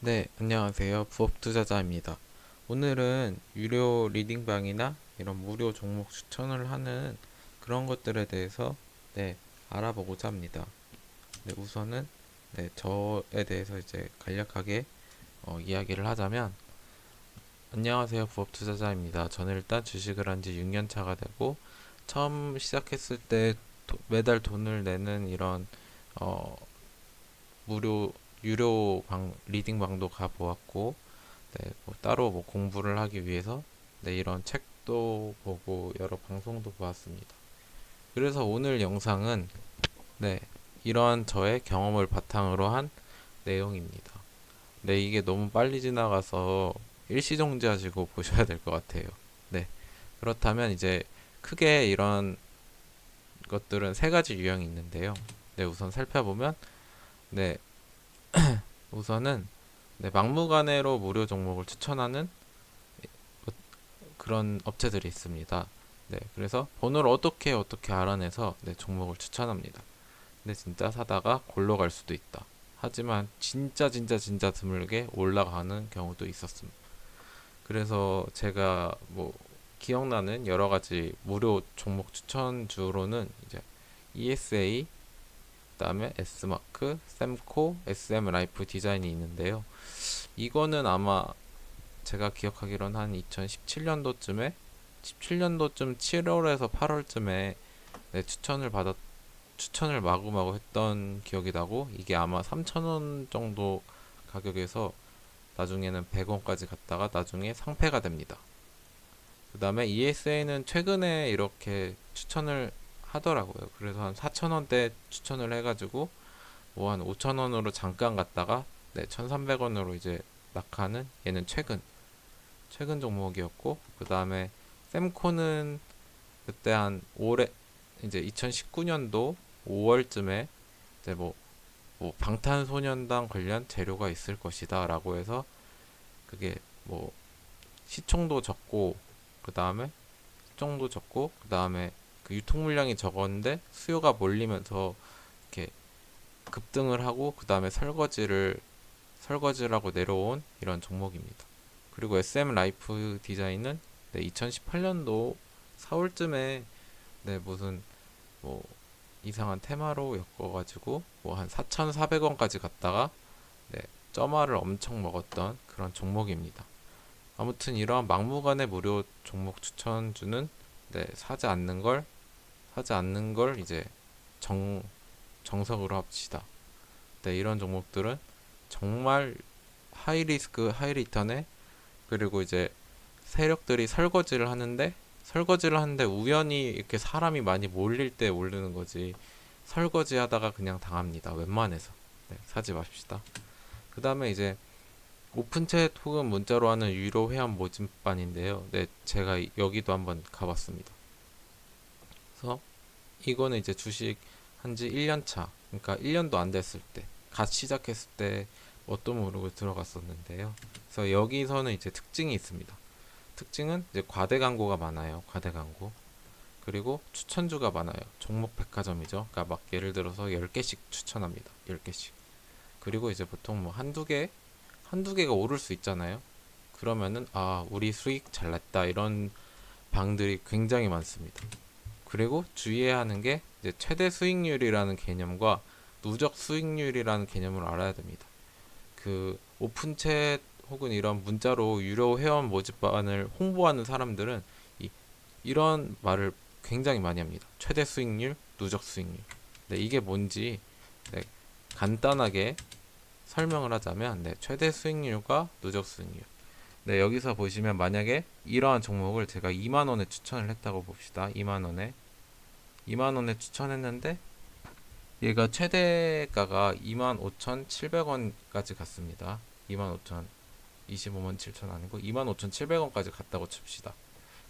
네, 안녕하세요. 부업 투자자입니다. 오늘은 유료 리딩방이나 이런 무료 종목 추천을 하는 그런 것들에 대해서 알아보고자 합니다. 우선은 저에 대해서 이제 간략하게 이야기를 하자면 안녕하세요. 부업 투자자입니다. 저는 일단 주식을 한 지 6년 차가 되고 처음 시작했을 때 매달 돈을 내는 이런 어, 무료 유료 리딩 방도 가보았고 뭐 따로 뭐 공부를 하기 위해서 이런 책도 보고 여러 방송도 보았습니다. 그래서 오늘 영상은 이러한 저의 경험을 바탕으로 한 내용입니다. 이게 너무 빨리 지나가서 일시정지하시고 보셔야 될 것 같아요. 네, 그렇다면 이제 크게 이런 것들은 세 가지 유형이 있는데요. 우선 살펴보면 네, 우선은 막무가내로 무료 종목을 추천하는 그런 업체들이 있습니다. 그래서 번호를 어떻게 알아내서 종목을 추천합니다. 근데 진짜 사다가 골로 갈 수도 있다. 하지만 진짜 드물게 올라가는 경우도 있었습니다. 그래서 제가 뭐 기억나는 여러 가지 무료 종목 추천주로는 이제 ESA, 그다음에 S마크, 셈코, SM 라이프 디자인이 있는데요. 이거는 아마 제가 기억하기로는 한 2017년도쯤에 17년도쯤 7월에서 8월쯤에 추천을 마구마구 했던 기억이 나고 이게 아마 3,000원 정도 가격에서 나중에는 100원까지 갔다가 나중에 상패가 됩니다. 그 다음에 ESA는 최근에 이렇게 추천을 하더라고요. 그래서 한 4,000원대 추천을 해가지고 뭐 한 5,000원으로 잠깐 갔다가 1,300원으로 이제 낙하는 얘는 최근 종목이었고 그 다음에 sem코는 그때 한 올해 이제 2019년도 5월쯤에 이제 뭐 방탄소년단 관련 재료가 있을 것이다라고 해서 그게 뭐 시총도 적고 그 다음에 시총도 적고 그 다음에 그 유통 물량이 적었는데 수요가 몰리면서 이렇게 급등을 하고 그 다음에 설거지를 하고 내려온 이런 종목입니다. 그리고 SM 라이프 디자인은 2018년도 4월쯤에 무슨 뭐 이상한 테마로 엮어가지고 뭐 한 4,400원까지 갔다가 네, 점화를 엄청 먹었던 그런 종목입니다. 아무튼 이러한 막무가내 무료 종목 추천주는 사지 않는 걸 이제 정 정석으로 합시다. 이런 종목들은 정말 하이 리스크 하이 리턴에 그리고 이제 세력들이 설거지를 하는데 우연히 이렇게 사람이 많이 몰릴 때 오르는 거지 설거지 하다가 그냥 당합니다. 웬만해서 사지 맙시다. 그 다음에 이제 오픈챗 혹은 문자로 하는 유료 회원 모집반인데요. 제가 여기도 한번 가봤습니다. 그래서 이거는 이제 주식 한지 1년 차, 그러니까 1년도 안 됐을 때, 갓 시작했을 때 뭣도 모르고 들어갔었는데요. 그래서 여기서는 이제 특징이 있습니다. 특징은 이제 과대 광고가 많아요. 과대 광고. 그리고 추천주가 많아요. 종목 백화점이죠. 그러니까 막 예를 들어서 10개씩 추천합니다. 10개씩. 그리고 이제 보통 뭐 한두 개가 오를 수 있잖아요. 그러면은 우리 수익 잘 났다 이런 방들이 굉장히 많습니다. 그리고 주의해야 하는 게 이제 최대 수익률이라는 개념과 누적 수익률이라는 개념을 알아야 됩니다. 그 오픈챗 혹은 이런 문자로 유료 회원 모집반을 홍보하는 사람들은 이런 말을 굉장히 많이 합니다. 최대 수익률, 누적 수익률. 이게 뭔지 네, 간단하게 설명을 하자면 최대 수익률과 누적 수익률. 여기서 보시면 만약에 이러한 종목을 제가 2만 원에 추천을 했다고 봅시다. 2만 원에 추천했는데 얘가 최대가가 25,700원까지 갔습니다. 25,000 25만 7천 아니고 25,700원까지 갔다고 칩시다.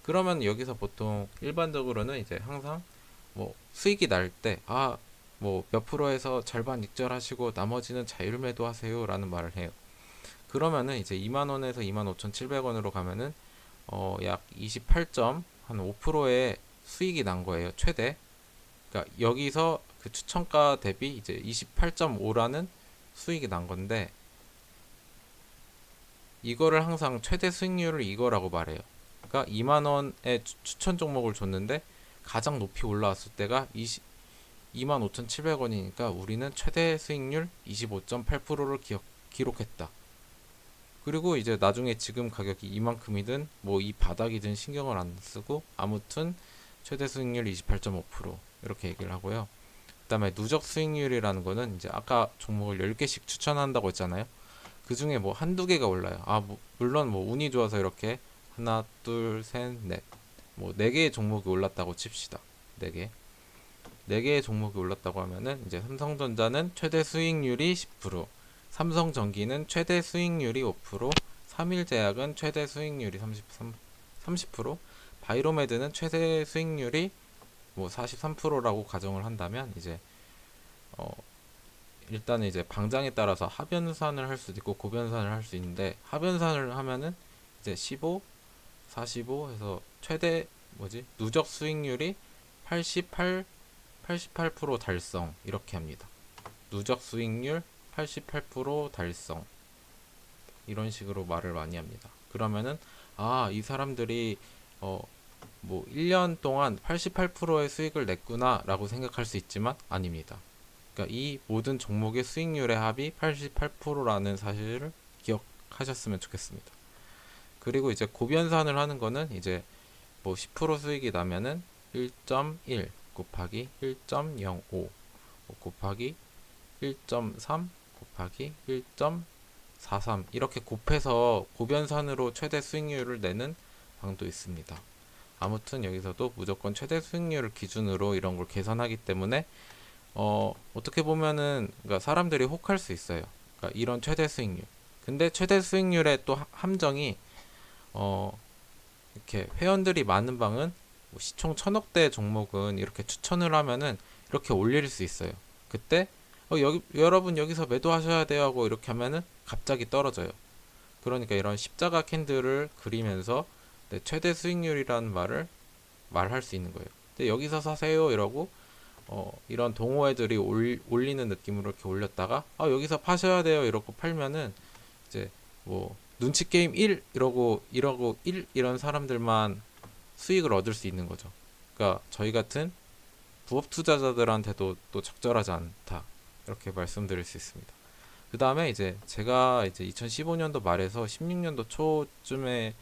그러면 여기서 보통 일반적으로는 이제 항상 뭐 수익이 날 때 뭐 몇 프로에서 절반 익절하시고 나머지는 자율 매도하세요 라는 말을 해요. 그러면은 이제 2만 원에서 25,700원으로 가면은 약 28점 한 5%의 수익이 난 거예요. 최대. 그러니까 여기서 그 추천가 대비 이제 28.5라는 수익이 난 건데 이거를 항상 최대 수익률을 이거라고 말해요. 그러니까 2만 원의 추천 종목을 줬는데 가장 높이 올라왔을 때가 25,700원이니까 우리는 최대 수익률 25.8%를 기록했다. 그리고 이제 나중에 지금 가격이 이만큼이든 뭐 이 바닥이든 신경을 안 쓰고 아무튼 최대 수익률 28.5% 이렇게 얘기를 하고요. 그다음에 누적 수익률이라는 거는 이제 아까 종목을 10개씩 추천한다고 했잖아요. 그 중에 뭐 한두 개가 올라요. 물론 뭐 운이 좋아서 이렇게 하나, 둘, 셋, 넷. 뭐 4개의 종목이 올랐다고 칩시다. 4개. 4개의 종목이 올랐다고 하면은 이제 삼성전자는 최대 수익률이 10%, 삼성전기는 최대 수익률이 5%, 삼일제약은 최대 수익률이 30%, 바이로메드는 최대 수익률이 뭐 43%라고 가정을 한다면 이제 일단은 이제 방장에 따라서 하변산을 할 수도 있고 고변산을 할 수 있는데 하변산을 하면은 이제 15, 45 해서 최대 누적 수익률이 88% 달성 이렇게 합니다. 누적 수익률 88% 달성 이런 식으로 말을 많이 합니다. 그러면은 이 사람들이 뭐 1년 동안 88%의 수익을 냈구나 라고 생각할 수 있지만 아닙니다. 그러니까 이 모든 종목의 수익률의 합이 88%라는 사실을 기억하셨으면 좋겠습니다. 그리고 이제 고변산을 하는 거는 이제 뭐 10% 수익이 나면은 1.1 곱하기 1.05 곱하기 1.3 곱하기 1.43 이렇게 곱해서 고변산으로 최대 수익률을 내는 방도 있습니다. 아무튼 여기서도 무조건 최대 수익률을 기준으로 이런 걸 계산하기 때문에 어떻게 보면은 그러니까 사람들이 혹할 수 있어요. 그러니까 이런 최대 수익률. 근데 최대 수익률의 또 함정이 이렇게 회원들이 많은 방은 뭐 시총 1000억대 종목은 이렇게 추천을 하면은 이렇게 올릴 수 있어요. 그때 여러분 여기서 매도하셔야 돼요 하고 이렇게 하면은 갑자기 떨어져요. 그러니까 이런 십자가 캔들을 그리면서 최대 수익률이라는 말할 수 있는 거예요. 근데 여기서 사세요 이러고 이런 동호회들이 올리는 느낌으로 이렇게 올렸다가 여기서 파셔야 돼요 이러고 팔면은 이제 뭐 눈치 게임 1 이러고 1 이런 사람들만 수익을 얻을 수 있는 거죠. 그러니까 저희 같은 부업 투자자들한테도 또 적절하지 않다 이렇게 말씀드릴 수 있습니다. 그 다음에 이제 제가 이제 2015년도 말에서 16년도 초쯤에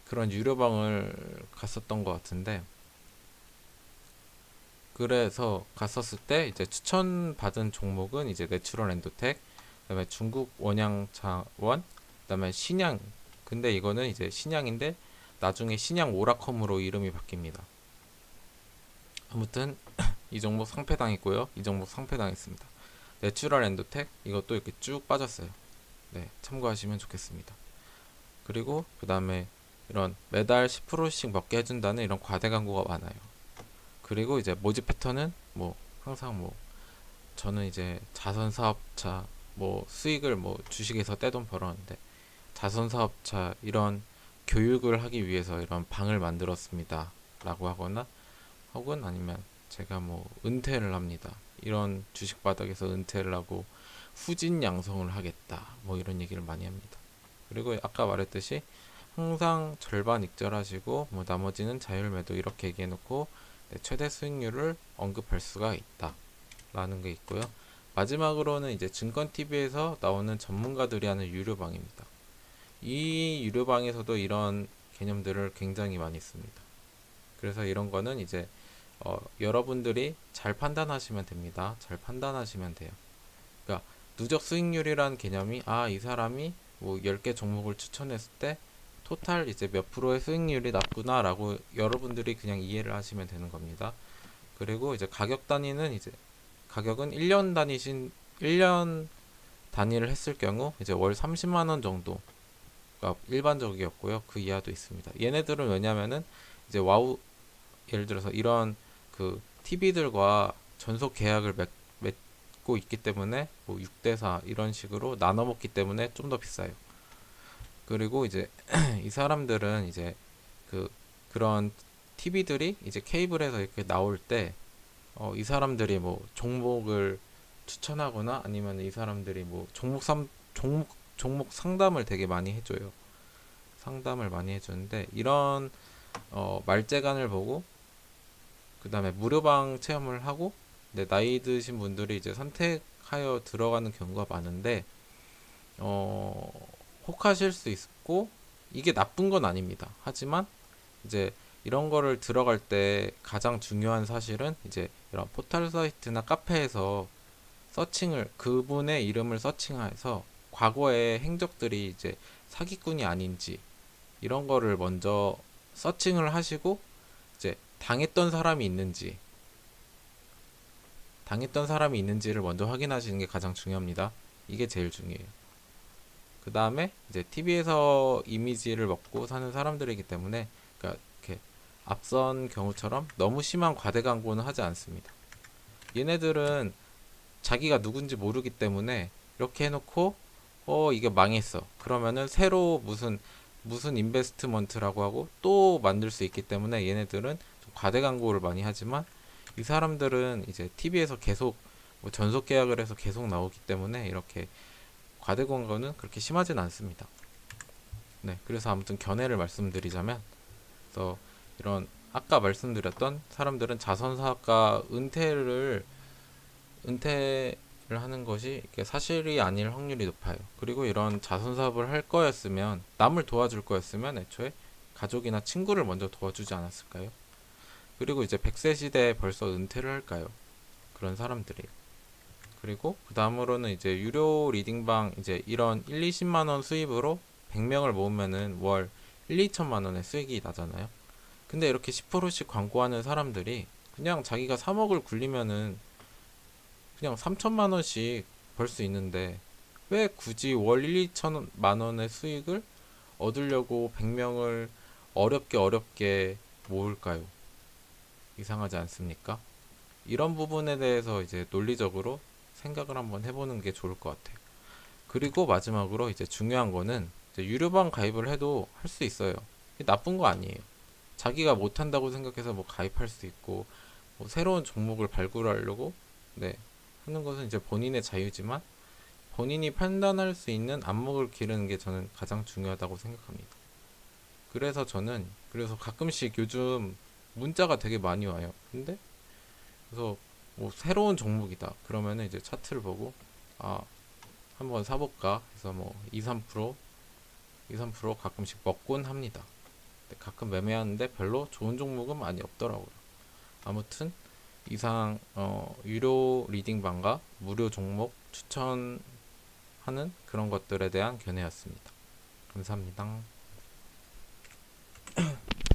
그런 유료방을 갔었던 것 같은데 그래서 갔었을 때 이제 추천받은 종목은 이제 내추럴 엔도텍, 그다음에 중국 원양차원, 그다음에 신양. 근데 이거는 이제 신양인데 나중에 신양 오라컴으로 이름이 바뀝니다. 아무튼 이 종목 상패당했고요. 이 종목 상패당했습니다. 내추럴 엔도텍 이것도 이렇게 쭉 빠졌어요. 참고하시면 좋겠습니다. 그리고 그 다음에 이런 매달 10%씩 먹게 해준다는 이런 과대 광고가 많아요. 그리고 이제 모집 패턴은 뭐 항상 뭐 저는 이제 자선 사업자 뭐 수익을 뭐 주식에서 떼돈 벌었는데 자선 사업자 이런 교육을 하기 위해서 이런 방을 만들었습니다 라고 하거나 혹은 아니면 제가 뭐 은퇴를 합니다 이런 주식 바닥에서 은퇴를 하고 후진 양성을 하겠다 뭐 이런 얘기를 많이 합니다. 그리고 아까 말했듯이 항상 절반 익절하시고 뭐 나머지는 자율 매도 이렇게 얘기해 놓고 최대 수익률을 언급할 수가 있다 라는 게 있고요. 마지막으로는 이제 증권TV에서 나오는 전문가들이 하는 유료방입니다. 이 유료방에서도 이런 개념들을 굉장히 많이 씁니다. 그래서 이런 거는 이제 여러분들이 잘 판단하시면 됩니다. 잘 판단하시면 돼요. 그러니까 누적 수익률이라는 개념이 이 사람이 뭐 10개 종목을 추천했을 때 토탈 이제 몇 프로의 수익률이 났구나 라고 여러분들이 그냥 이해를 하시면 되는 겁니다. 그리고 이제 가격 단위는 이제 가격은 1년 단위를 했을 경우 이제 월 30만원 정도가 일반적이었고요. 그 이하도 있습니다. 얘네들은 왜냐면은 이제 와우 예를 들어서 이런 그 TV들과 전속 계약을 맺고 있기 때문에 뭐 6대4 이런 식으로 나눠 먹기 때문에 좀 더 비싸요. 그리고 이제 이 사람들은 이제 그런 TV들이 이제 케이블에서 이렇게 나올 때 이 사람들이 뭐 종목을 추천하거나 아니면 이 사람들이 뭐 종목 상담을 되게 많이 해줘요. 상담을 많이 해주는데 이런 말재간을 보고 그 다음에 무료방 체험을 하고 나이 드신 분들이 이제 선택하여 들어가는 경우가 많은데 혹하실 수 있고 이게 나쁜 건 아닙니다. 하지만 이제 이런 거를 들어갈 때 가장 중요한 사실은 이제 이런 포털 사이트나 카페에서 서칭을 그분의 이름을 서칭해서 과거의 행적들이 이제 사기꾼이 아닌지 이런 거를 먼저 서칭을 하시고 이제 당했던 사람이 있는지를 먼저 확인하시는 게 가장 중요합니다. 이게 제일 중요해요. 그 다음에 이제 TV에서 이미지를 먹고 사는 사람들이기 때문에 그러니까 이렇게 앞선 경우처럼 너무 심한 과대 광고는 하지 않습니다. 얘네들은 자기가 누군지 모르기 때문에 이렇게 해놓고 이게 망했어. 그러면은 새로 무슨 인베스트먼트라고 하고 또 만들 수 있기 때문에 얘네들은 좀 과대 광고를 많이 하지만 이 사람들은 이제 TV에서 계속 뭐 전속 계약을 해서 계속 나오기 때문에 이렇게 과대 광고는 그렇게 심하진 않습니다. 네, 그래서 아무튼 견해를 말씀드리자면, 그래서 이런 아까 말씀드렸던 사람들은 자선사가 은퇴를 하는 것이 이게 사실이 아닐 확률이 높아요. 그리고 이런 자선사업을 할 거였으면 남을 도와줄 거였으면 애초에 가족이나 친구를 먼저 도와주지 않았을까요? 그리고 이제 100세 시대에 벌써 은퇴를 할까요? 그런 사람들이. 그리고 그 다음으로는 이제 유료 리딩방 이제 이런 1, 20만 원 수입으로 100명을 모으면은 월 1, 2천만 원의 수익이 나잖아요. 근데 이렇게 10%씩 광고하는 사람들이 그냥 자기가 3억을 굴리면은 그냥 3천만 원씩 벌 수 있는데 왜 굳이 월 1, 2천만 원의 수익을 얻으려고 100명을 어렵게 모을까요? 이상하지 않습니까? 이런 부분에 대해서 이제 논리적으로 생각을 한번 해보는 게 좋을 것 같아요. 그리고 마지막으로 이제 중요한 거는 이제 유료방 가입을 해도 할 수 있어요. 이게 나쁜 거 아니에요. 자기가 못한다고 생각해서 뭐 가입할 수 있고 뭐 새로운 종목을 발굴하려고 네, 하는 것은 이제 본인의 자유지만 본인이 판단할 수 있는 안목을 기르는 게 저는 가장 중요하다고 생각합니다. 그래서 가끔씩 요즘 문자가 되게 많이 와요. 근데 그래서 뭐 새로운 종목이다. 그러면은 이제 차트를 보고 아 한번 사볼까 해서 뭐 2, 3% 가끔씩 먹곤 합니다. 가끔 매매하는데 별로 좋은 종목은 많이 없더라고요. 아무튼 이상 유료 리딩방과 무료 종목 추천하는 그런 것들에 대한 견해였습니다. 감사합니다.